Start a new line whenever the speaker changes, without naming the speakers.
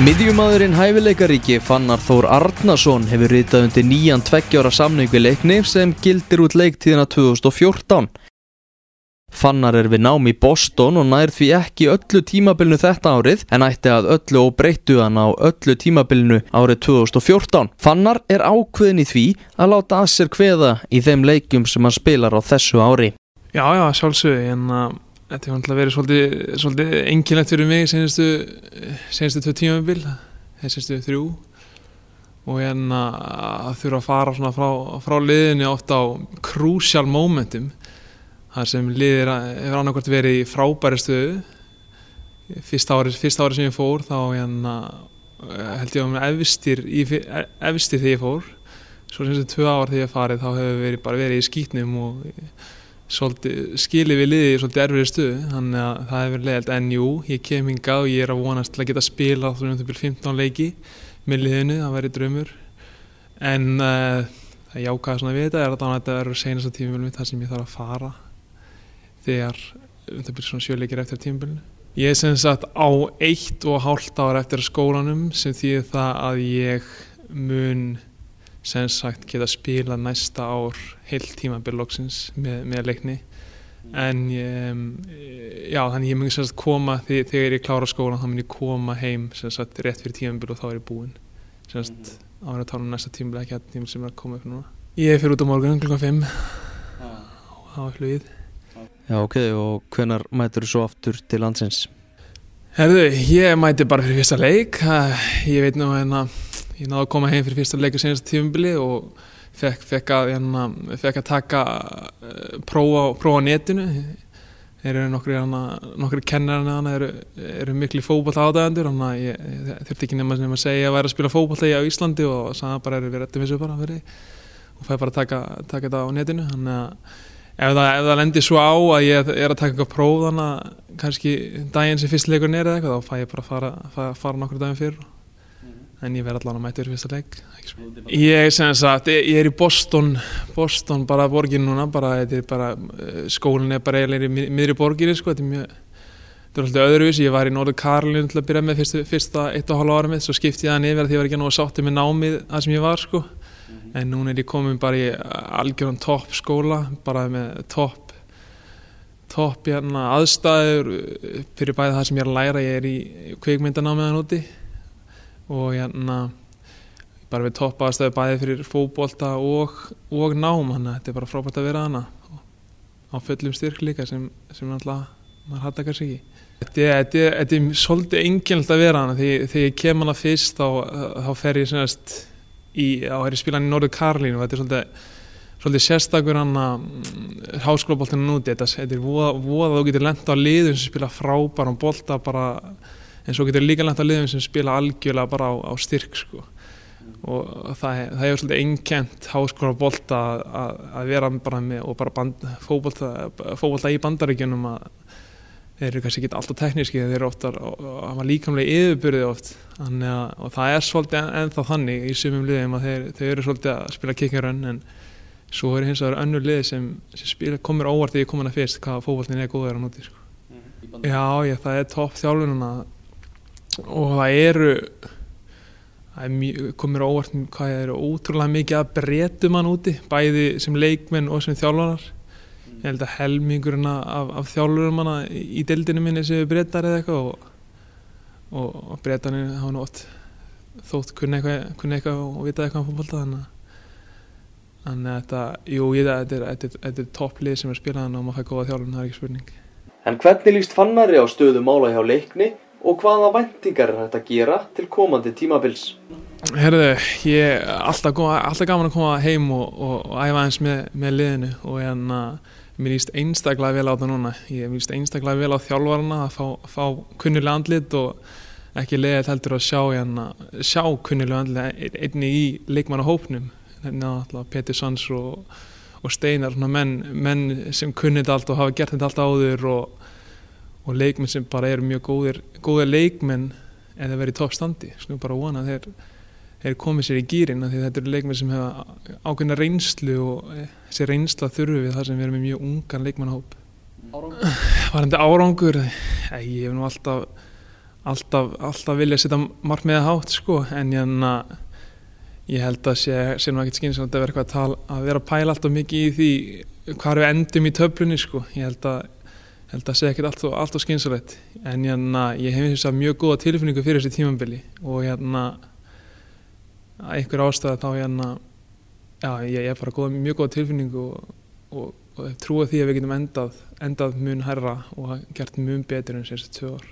Miðjumaðurinn hæfileikaríki Fannar Þór Arnarsson hefur ritað undir nýjan 2 ára samning við Leikni sem gildir út leiktíðina 2014. Fannar við nám í Boston og nær því ekki öllu tímabilinu þetta árið en ætti að öllu óbreyttu hann á öllu tímabilinu árið 2014. Fannar ákveðinn í því að láta að sér kveða í þeim leikjum sem hann spilar á þessu ári.
Já, sjálfsögðu, en þetta hefur náttúrulega verið svolítið einkennilegt fyrir mig senastu 2 tímabil, senastu 3 og að þurfa að fara svona frá liðinu ofta á crucial momentum þar sem liðir hefur annaðhvort verið í frábæri stöðu. Fyrsta árið sem ég fór þá held ég að efstir þegar ég fór. Svo senastu 2 ár þegar ég farið þá hefur bara verið í skítnum og svolítið skilið við liðið í svolítið erfiðri stöðu, þannig að það hefur verið leiðilegt. En jú, ég kem hingað og ég að vonast til að geta spila 15 leiki með liðinu, það væri draumur. En það jákvæða svona við þetta verður seinasta tímabil mitt þar sem ég þarf að fara þegar það byrjar svona 7 leikir eftir tímabilinu. Ég sem sagt á 1,5 ár eftir skólanum sem þýðir það að ég mun sem sagt geta spila næsta ár heilt tímabil loksins með Leikni. En þannig ég mun sem sagt koma þegar ég klára skólan, þá mun ég koma heim sem sagt rétt fyrir tímabil og þá ég búinn. Sem sagt að tala næsta tímabil, ekki að tímabil sem að koma upp núna. Ég fer út á morgun klukkan 5 á flugið.
Já, ok, og hvenær mætir þú svo aftur til landsins?
Herðu, ég mæti bara fyrir fyrsta leik. Ég veit nú ég náði að koma heim fyrir fyrsta leik á seinasta tímabili og fekk að taka prófa á netinu. Þeir eru nokkrir kennararnir eru miklu fótbolta-aðdáendur, þannig að ég þurfti ekki nema að segja að væri að spila fótbolta á Íslandi og sagði bara við rettum þessu bara fyrir og fæ bara að taka þetta á netinu. Þannig að ef það lendir svo á að ég að taka eitthvað próf þannig að kannski daginn sem fyrst leikurinn eða eitthvað, þá fæ ég bara að fara nokkru daginn fyrir. En ég verð allan að mæta fyrir fyrsta leik. Ég í Boston bara borgin núna, skólinn bara eiginlega í miðri borginni, sko. Þetta er alltaf öðruvísi. Ég var í Norður Karolínu til að byrja með fyrsta 1,5 ára mitt, svo skipti ég það yfir því ég var ekki nógu sáttur með námið þar sem ég var, sko. En núna ég komin bara í algjöran topp skóla, bara með topp aðstæður fyrir bæði það sem ég að læra. Ég í kvikmyndanámið þarna úti og bara við topp aðstæður bæði fyrir fótbolta og nám, þannig að þetta bara frábært að vera hana á fullum styrk líka sem alltaf maður hattar kannski ekki. Þetta er svolítið einkennilegt að vera hana þegar ég kem hana fyrst þá fer ég semast ég spila hann í Norður Karolínu og þetta er svolítið sérstakur háskólaboltinn úti. Þetta er voða þú getur lent á liðum sem spila frábæran bolta bara, en svo getur líka lent á liðum sem spila algjörlega bara á styrk, sko. Og það er svolítið einkennt háskólabolta að vera bara með og bara fótbolta í Bandaríkjunum að þeir eru kannski ekki alltaf tekníski, þeir eru ofta að hafa líkamlega yfirburði oft. Og það er svolítið ennþá þannig í sumum liðum að þeir eru svolítið að spila kick and run, en svo eru hins vegar önnur lið sem komur óvart þegar ég kom hana fyrst hvað fótboltinn er góður að núti, sko. Já, það er topp þjálfununa og komur óvart hvað eru ótrúlega mikið að Bretum hann úti, bæði sem leikmenn og sem þjálfarar. Ég held að helmingurinn af þjálfurum hana í deildinu minni séu Bretar eða eitthvað og Bretarnir hafa nú oft þótt kunna eitthvað og vita eitthvað um fótbolta, þannig að þetta er topplið sem spilað hann og maður fær góða þjálfun, það er ekki spurning.
En hvernig líst Fannari á stöðu mála hjá Leikni og hvaða væntingar hægt að gera til komandi tímabils?
Herðu, ég alltaf gaman að koma heim og æfa eins með liðinu og mér líst einstaklega vel á það núna. Mér líst einstaklega vel á þjálfarana að fá kunnulega andlit og ekki leiðilegt heldur að sjá kunnulega andlit einnig í leikmannahópnum. Pétur Sands og Steinar, menn sem kunni þetta allt og hafa gert þetta allt áður og leikmenn sem bara eru mjög góðir leikmenn eða verið í toppstandi. Snú bara vona að þeir komið sér í gírinn, því þetta eru leikmenn sem hefa ákveðna reynslu og þessi reynsla þurfi við þar sem við erum með mjög ungan leikmannahóp. Varðandi árangur, ég hef nú alltaf alltaf vilja setja markmiðið hátt sko, en ég held að sé nú ekkert skynsamlegt að vera eitthvað að vera að pæla alltaf mikið í því hvar við endum í töflunni sko. Ég held að sé ekkert alltaf skynsamlegt, en ég hef þess að mjög góða tilfinningu fyrir þessi tímabili og að einhver ástæða þá ég er bara mjög góða tilfinningu og trúa því að við getum endað mun hærra og gert mun betur en þessi 2 ár.